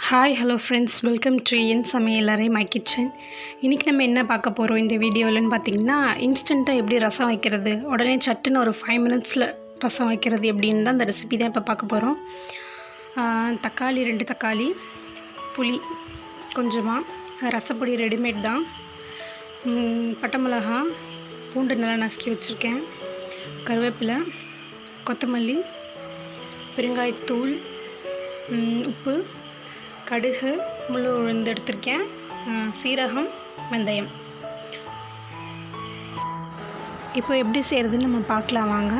Hi hello friends, welcome to என் சமையலறை my kitchen. இன்றைக்கி நம்ம என்ன பார்க்க போகிறோம் இந்த வீடியோவில்னு பார்த்திங்கன்னா, இன்ஸ்டண்ட்டாக எப்படி ரசம் வைக்கிறது, உடனே சட்டுன்னு ஒரு 5 மினிட்ஸில் ரசம் வைக்கிறது எப்படின்னு தான் இந்த ரெசிபி தான் இப்போ பார்க்க போகிறோம். தக்காளி 2 தக்காளி, புளி கொஞ்சமாக, ரசப்பொடி ரெடிமேட் தான், பட்டை மிளகா, பூண்டு நல்லா நசுக்கி வச்சுருக்கேன், கருவேப்பிலை, கொத்தமல்லி, பெருங்காயத்தூள், உப்பு, கடுகு, முழு உளுந்து எடுத்திருக்கேன், சீரகம், வெந்தயம். இப்போ எப்படி செய்கிறதுன்னு நம்ம பார்க்கலாம் வாங்க.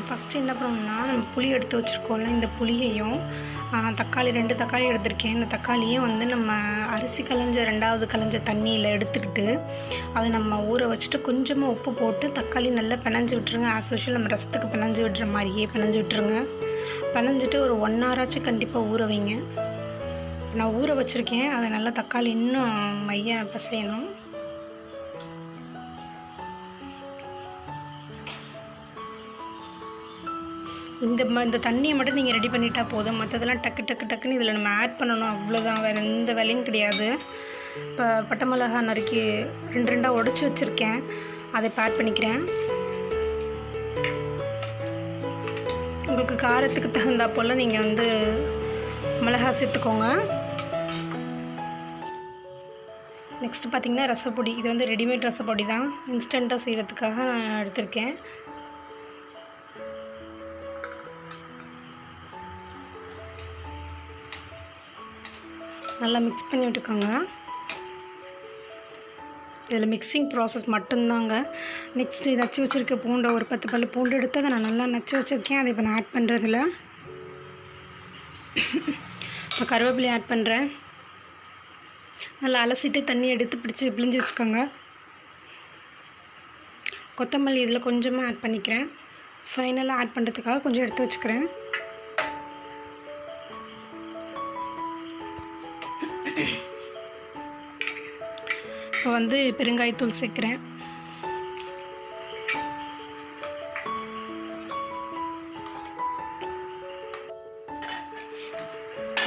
ஃபஸ்ட்டு என்ன பண்ணணும்னா, நம்ம புளி எடுத்து வச்சுருக்கோம்ல, இந்த புளியையும் தக்காளி 2 தக்காளி எடுத்திருக்கேன், இந்த தக்காளியும் நம்ம அரிசி களைஞ்ச 2வது களைஞ்ச தண்ணியில் எடுத்துக்கிட்டு அதை நம்ம ஊற வச்சுட்டு கொஞ்சமாக உப்பு போட்டு தக்காளி நல்லா பிணைஞ்சி விட்டுருங்க. ஆஸ் யூஷுவல் நம்ம ரசத்துக்கு பிணைஞ்சி விட்டுற மாதிரியே பிணைஞ்சி விட்டுருங்க. பிணைஞ்சிட்டு ஒரு 1 hour ஆச்சும் கண்டிப்பாக ஊற வைங்க. நான் ஊற வச்சுருக்கேன், அதை நல்லா தக்காளி இன்னும் மைய பிசையணும். இந்த தண்ணியை மட்டும் நீங்கள் ரெடி பண்ணிட்டா போதும். மற்றதெல்லாம் டக்குன்னு இதில் நம்ம ஆட் பண்ணணும், அவ்வளோதான், வேறு எந்த வேலையும் கிடையாது. இப்போ பட்டை மிளகா நறுக்கி 2 உடச்சி வச்சுருக்கேன், அதை இப்போ ஆட் பண்ணிக்கிறேன். உங்களுக்கு காரத்துக்கு தகுந்தா போல் நீங்கள் மிளகா சேர்த்துக்கோங்க. நெக்ஸ்ட்டு பார்த்திங்கன்னா ரசப்பொடி. இது ரெடிமேட் ரசப்பொடி தான், இன்ஸ்டண்ட்டாக செய்கிறதுக்காக நான் எடுத்திருக்கேன். நல்லா மிக்ஸ் பண்ணி விட்டுக்கோங்க. இதில் மிக்சிங் ப்ராசஸ் மட்டும்தாங்க. நெக்ஸ்ட்டு நச்சு வச்சுருக்க பூண்டை ஒரு 10 பல் பூண்டு எடுத்து அதை நான் நல்லா நச்சு வச்சுருக்கேன், அதை இப்போ நான் ஆட் பண்ணுறதில்ல. இப்போ கருவேப்பிலையை ஆட் பண்ணுறேன். நல்லா அலசிட்டு தண்ணி எடுத்து பிழிஞ்சு வச்சுக்கோங்க. கொத்தமல்லி இதில் கொஞ்சமாக ஆட் பண்ணிக்கிறேன், ஃபைனலாக ஆட் பண்ணுறதுக்காக கொஞ்சம் எடுத்து வச்சுக்கிறேன். இப்போ பெருங்காயத்தூள் சேர்க்குறேன்.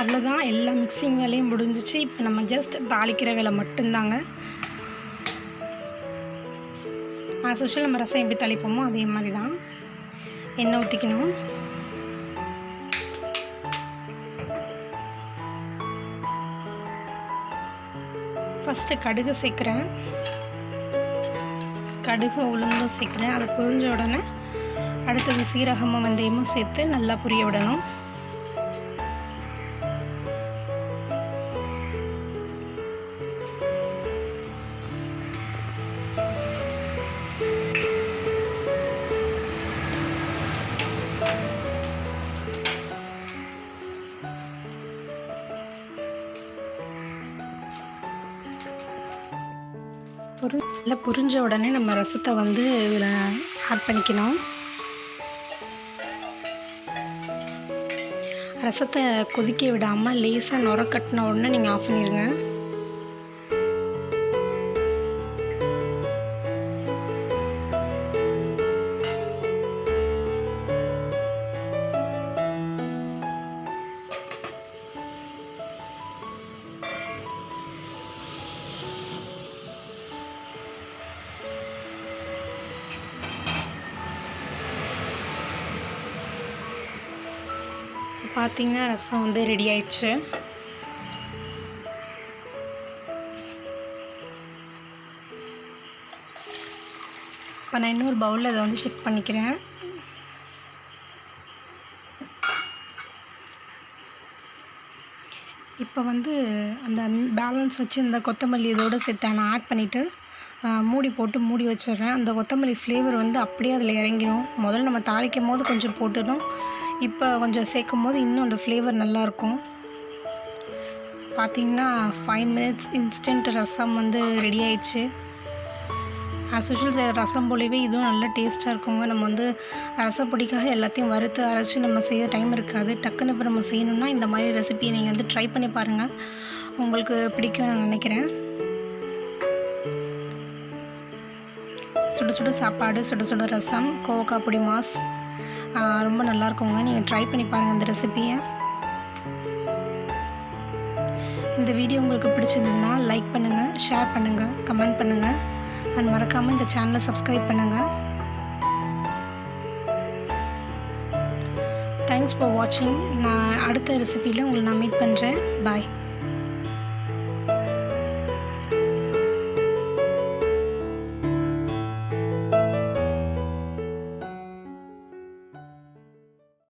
அவ்வளோதான், எல்லா மிக்சிங் வேலையும் முடிஞ்சிச்சு. இப்போ நம்ம ஜஸ்ட் தாளிக்கிற வேலை மட்டும்தாங்க. ஆஸ் யூஷுவல் நம்ம ரசம் எப்படி தாளிப்போமோ அதே மாதிரி தான். எண்ணெய் ஊற்றிக்கணும். ஃபஸ்ட்டு கடுகு சேர்க்குறேன், கடுகு உளுந்தும் சேர்க்குறேன். அதை பொரிஞ்ச உடனே அடுத்தது சீரகமும் வெந்தயமும் சேர்த்து நல்லா பொரிய விடணும். நல்லா பொரிஞ்ச உடனே நம்ம ரசத்தை இதில் ஆட் பண்ணிக்கணும். ரசத்தை கொதிக்க விடாமல் லேசாக நுர கட்டின உடனே நீங்கள் ஆஃப் பண்ணிடுங்க. பார்த்திங்கன்னா ரசம் ரெடி ஆயிடுச்சு. இப்போ நான் இன்னொரு பவுலில் அதை ஷிஃப்ட் பண்ணிக்கிறேன். இப்போ அந்த பேலன்ஸ் வச்சு இந்த கொத்தமல்லி இதோடு சேர்த்து நான் ஆட் பண்ணிவிட்டு மூடி போட்டு மூடி வச்சிடுறேன். அந்த கொத்தமல்லி ஃப்ளேவர் அப்படியே அதில் இறங்கிடும். முதல்ல நம்ம தாளிக்கும் போது கொஞ்சம் போட்டுடும், இப்போ கொஞ்சம் சேர்க்கும் போது இன்னும் அந்த ஃப்ளேவர் நல்லாயிருக்கும். பார்த்திங்கன்னா 5 மினிட்ஸ் இன்ஸ்டன்ட் ரசம் ரெடி ஆயிடுச்சு. ஆஸ் யூஷுவல் செய்கிற ரசம் போலவே இதுவும் நல்ல டேஸ்ட்டாக இருக்குங்க. நம்ம ரசப்பொடிக்காக எல்லாத்தையும் வறுத்து அரைச்சி நம்ம செய்ய டைம் இருக்காது. டக்குன்னு இப்போ நம்ம செய்யணுன்னா இந்த மாதிரி ரெசிபியை நீங்கள் ட்ரை பண்ணி பாருங்கள், உங்களுக்கு பிடிக்கும் நான் நினைக்கிறேன். சுட சுட சாப்பாடு, சுட சுட ரசம், கோவக்காய் பொடி மாஸ் ரொம்ப நல்லாயிருக்குங்க. நீங்கள் ட்ரை பண்ணி பாருங்கள் இந்த ரெசிபியை. இந்த வீடியோ உங்களுக்கு பிடிச்சிருந்ததுன்னா லைக் பண்ணுங்கள், ஷேர் பண்ணுங்கள், கமெண்ட் பண்ணுங்கள் அண்ட் மறக்காமல் இந்த சேனலை சப்ஸ்கிரைப் பண்ணுங்கள். தேங்க்ஸ் ஃபார் வாட்சிங். நான் அடுத்த ரெசிபியில் உங்களை நான் மீட் பண்ணுறேன். பாய்.